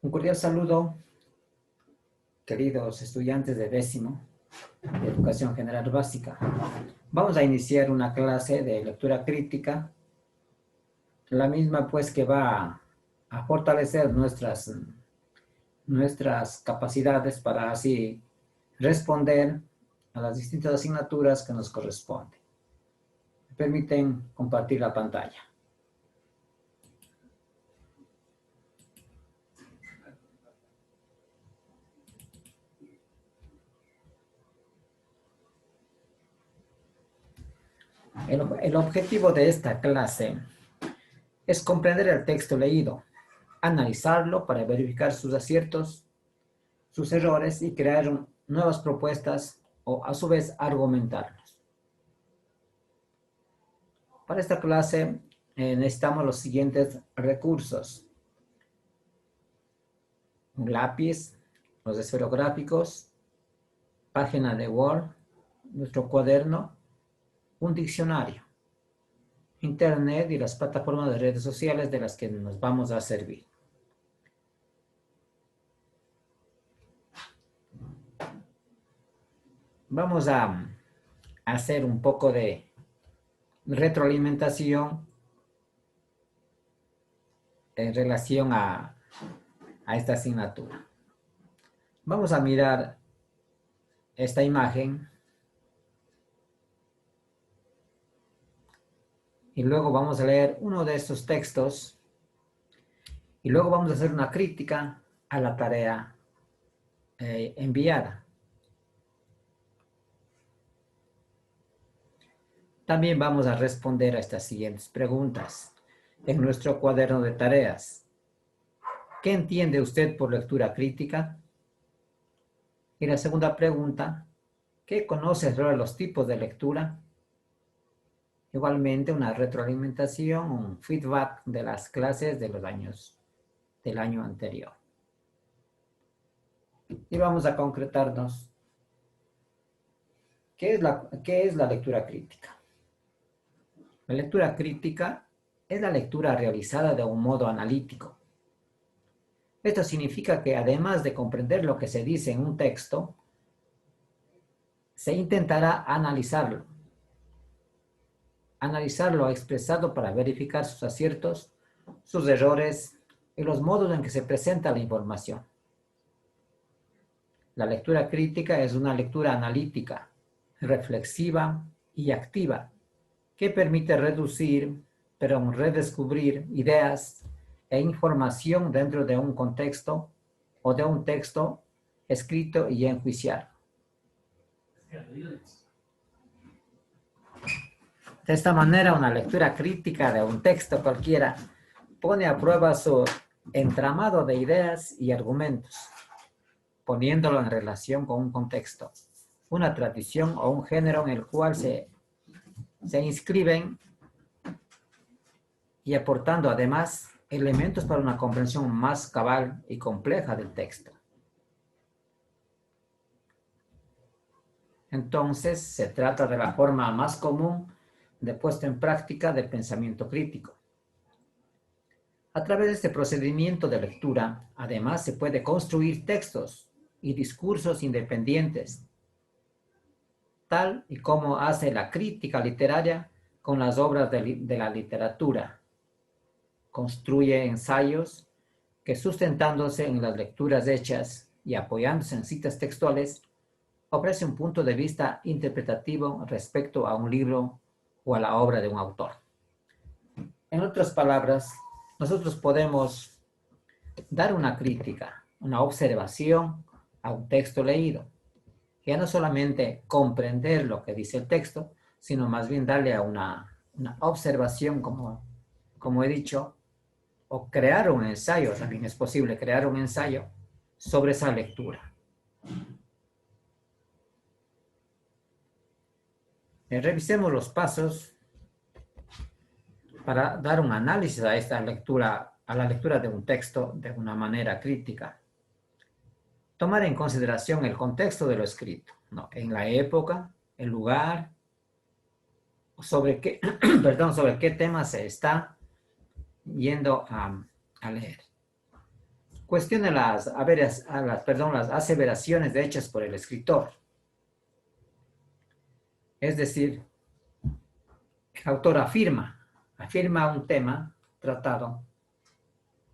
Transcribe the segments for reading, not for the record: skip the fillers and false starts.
Un cordial saludo, queridos estudiantes de décimo de Educación General Básica. Vamos a iniciar una clase de lectura crítica, la misma pues que va a fortalecer nuestras capacidades para así responder a las distintas asignaturas que nos corresponden. ¿Me permiten compartir la pantalla? El objetivo de esta clase es comprender el texto leído, analizarlo para verificar sus aciertos, sus errores y crear nuevas propuestas o a su vez argumentarlos. Para esta clase necesitamos los siguientes recursos: un lápiz, los esferográficos, página de Word, nuestro cuaderno, un diccionario, Internet y las plataformas de redes sociales de las que nos vamos a servir. Vamos a hacer un poco de retroalimentación en relación a esta asignatura. Vamos a mirar esta imagen y luego vamos a leer uno de estos textos y luego vamos a hacer una crítica a la tarea enviada. También vamos a responder a estas siguientes preguntas en nuestro cuaderno de tareas. ¿Qué entiende usted por lectura crítica? Y la segunda pregunta, ¿qué conoce sobre los tipos de lectura? Igualmente una retroalimentación, un feedback de las clases de los años del año anterior. Y vamos a concretarnos. ¿Qué es la lectura crítica? La lectura crítica es la lectura realizada de un modo analítico. Esto significa que además de comprender lo que se dice en un texto, se intentará analizarlo expresado para verificar sus aciertos, sus errores y los modos en que se presenta la información. La lectura crítica es una lectura analítica, reflexiva y activa, que permite redescubrir ideas e información dentro de un contexto o de un texto escrito y enjuiciado. De esta manera, una lectura crítica de un texto cualquiera pone a prueba su entramado de ideas y argumentos, poniéndolo en relación con un contexto, una tradición o un género en el cual se inscriben y aportando además elementos para una comprensión más cabal y compleja del texto. Entonces, se trata de la forma más común de puesta en práctica del pensamiento crítico. A través de este procedimiento de lectura, además, se puede construir textos y discursos independientes, tal y como hace la crítica literaria con las obras de la literatura. Construye ensayos que, sustentándose en las lecturas hechas y apoyándose en citas textuales, ofrece un punto de vista interpretativo respecto a un libro o a la obra de un autor. En otras palabras, nosotros podemos dar una crítica, una observación a un texto leído. Ya no solamente comprender lo que dice el texto, sino más bien darle a una observación, como he dicho, o crear un ensayo, también es posible crear un ensayo sobre esa lectura. Revisemos los pasos para dar un análisis a esta lectura, a la lectura de un texto de una manera crítica. Tomar en consideración el contexto de lo escrito, ¿no? En la época, el lugar, sobre qué tema se está yendo a leer. Cuestione las aseveraciones hechas por el escritor. Es decir, el autor afirma un tema tratado.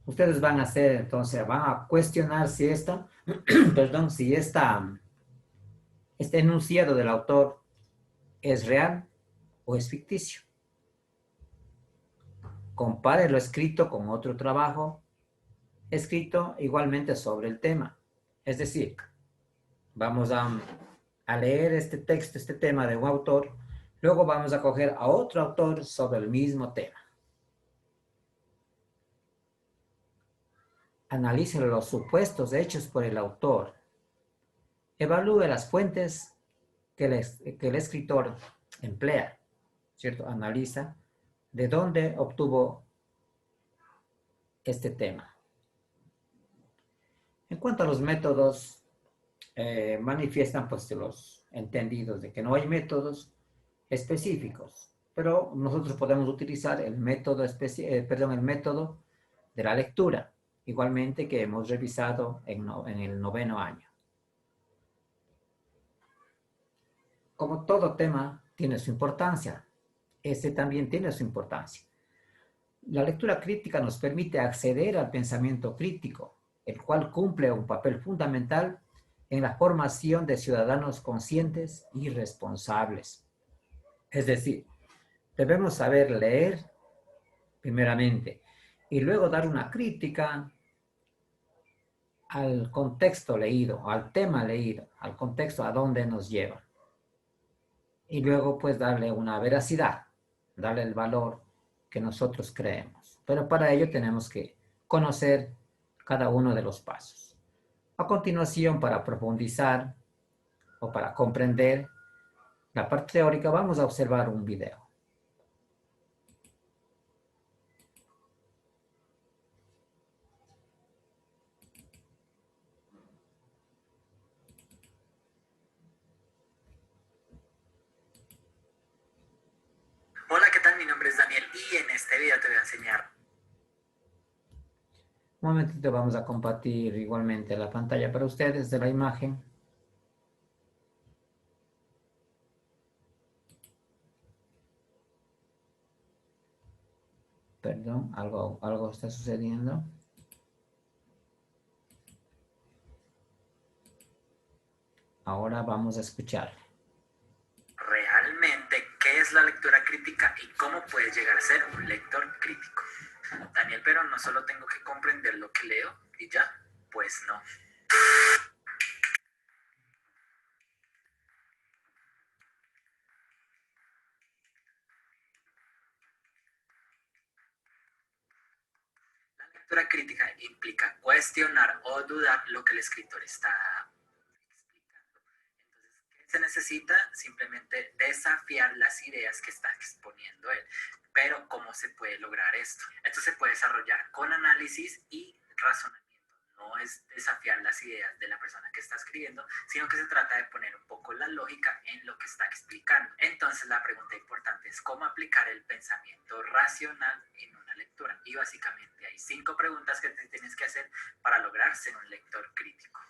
Ustedes van a hacer, entonces, van a cuestionar si este enunciado del autor es real o es ficticio. Compare lo escrito con otro trabajo escrito igualmente sobre el tema. Es decir, vamos a leer este texto, este tema de un autor, luego vamos a coger a otro autor sobre el mismo tema. Analice los supuestos hechos por el autor. Evalúe las fuentes que el escritor emplea, ¿cierto? Analiza de dónde obtuvo este tema. En cuanto a los métodos, manifiestan pues los entendidos de que no hay métodos específicos, pero nosotros podemos utilizar el método, el método de la lectura, igualmente que hemos revisado en el 9º año. Como todo tema tiene su importancia, este también tiene su importancia. La lectura crítica nos permite acceder al pensamiento crítico, el cual cumple un papel fundamental en la formación de ciudadanos conscientes y responsables. Es decir, debemos saber leer primeramente y luego dar una crítica al contexto leído, al tema leído, al contexto a donde nos lleva. Y luego pues darle una veracidad, darle el valor que nosotros creemos. Pero para ello tenemos que conocer cada uno de los pasos. A continuación, para profundizar o para comprender la parte teórica, vamos a observar un video. Hola, ¿qué tal? Mi nombre es Daniel y en este video te voy a enseñar. Un momentito, vamos a compartir igualmente la pantalla para ustedes de la imagen. Perdón, algo está sucediendo. Ahora vamos a escuchar. Realmente, ¿qué es la lectura crítica y cómo puedes llegar a ser un lector crítico? Daniel, pero no solo tengo que comprender lo que leo y ya, pues no. La lectura crítica implica cuestionar o dudar lo que el escritor está explicando. Entonces, ¿qué se necesita? Simplemente desafiar las ideas que está exponiendo él. Pero, ¿cómo se puede lograr esto? Esto se puede desarrollar con análisis y razonamiento. No es desafiar las ideas de la persona que está escribiendo, sino que se trata de poner un poco la lógica en lo que está explicando. Entonces, la pregunta importante es cómo aplicar el pensamiento racional en una lectura. Y básicamente hay 5 preguntas que te tienes que hacer para lograr ser un lector crítico.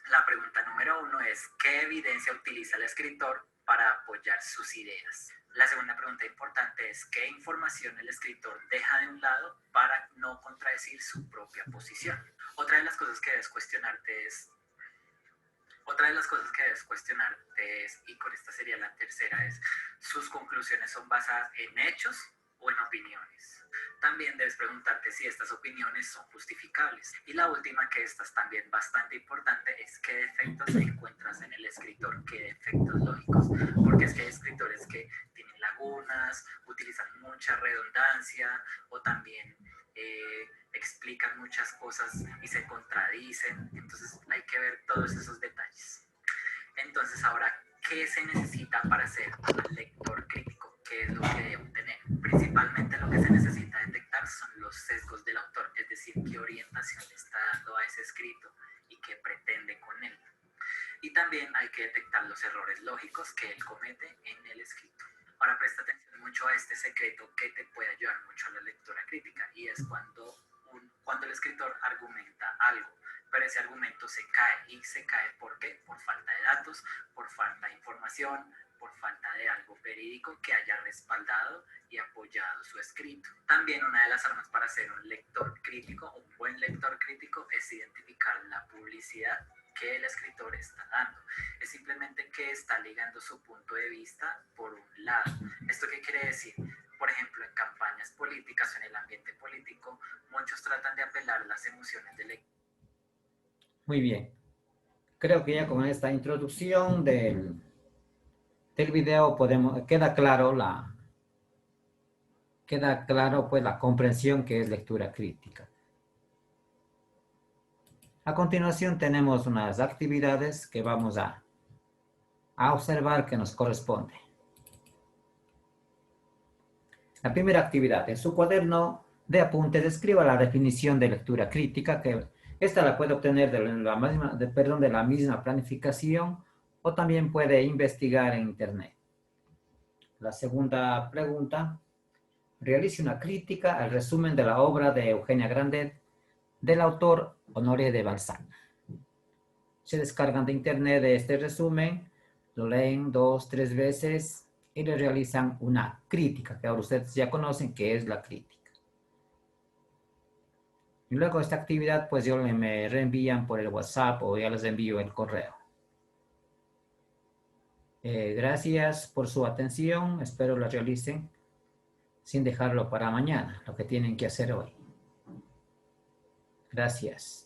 La pregunta número 1 es, ¿qué evidencia utiliza el escritor para apoyar sus ideas? La segunda pregunta importante es, ¿qué información el escritor deja de un lado para no contradecir su propia posición? Otra de las cosas que debes cuestionarte es, y con esta sería la tercera, es, ¿sus conclusiones son basadas en hechos o en opiniones? También debes preguntarte si estas opiniones son justificables. Y la última, que esta es también bastante importante, es qué defectos encuentras en el escritor, qué defectos lógicos. Porque es que hay escritores que tienen lagunas, utilizan mucha redundancia o también explican muchas cosas y se contradicen. Entonces hay que ver todos esos detalles. Entonces ahora, ¿qué se necesita para ser un lector crítico? ¿Qué es lo que debo tener? Principalmente lo que se necesita detectar son los sesgos del autor, es decir, qué orientación le está dando a ese escrito y qué pretende con él. Y también hay que detectar los errores lógicos que él comete en el escrito. Ahora presta atención mucho a este secreto que te puede ayudar mucho a la lectura crítica, y es cuando un cuando el escritor argumenta algo, pero ese argumento se cae. ¿Y se cae por qué? Por falta de datos, por falta de información, por falta de algo verídico que haya respaldado y apoyado su escrito. También una de las armas para ser un lector crítico, un buen lector crítico, es identificar la publicidad que el escritor está dando. Es simplemente que está ligando su punto de vista por un lado. ¿Esto qué quiere decir? Por ejemplo, en campañas políticas o en el ambiente político, muchos tratan de apelar a las emociones del lector. Muy bien. Creo que ya con esta introducción del video queda claro pues la comprensión que es lectura crítica. A continuación tenemos unas actividades que vamos a observar que nos corresponde. La primera actividad, en su cuaderno de apuntes, escriba la definición de lectura crítica, que esta la puede obtener de la misma planificación o también puede investigar en internet. La segunda pregunta, realice una crítica al resumen de la obra de Eugenia Grandet del autor Honoré de Balzac. Se descargan de internet este resumen, lo leen 2, 3 veces y le realizan una crítica, que ahora ustedes ya conocen qué es la crítica. Y luego esta actividad, pues me reenvían por el WhatsApp o ya les envío el correo. Gracias por su atención, espero la realicen sin dejarlo para mañana, lo que tienen que hacer hoy. Gracias.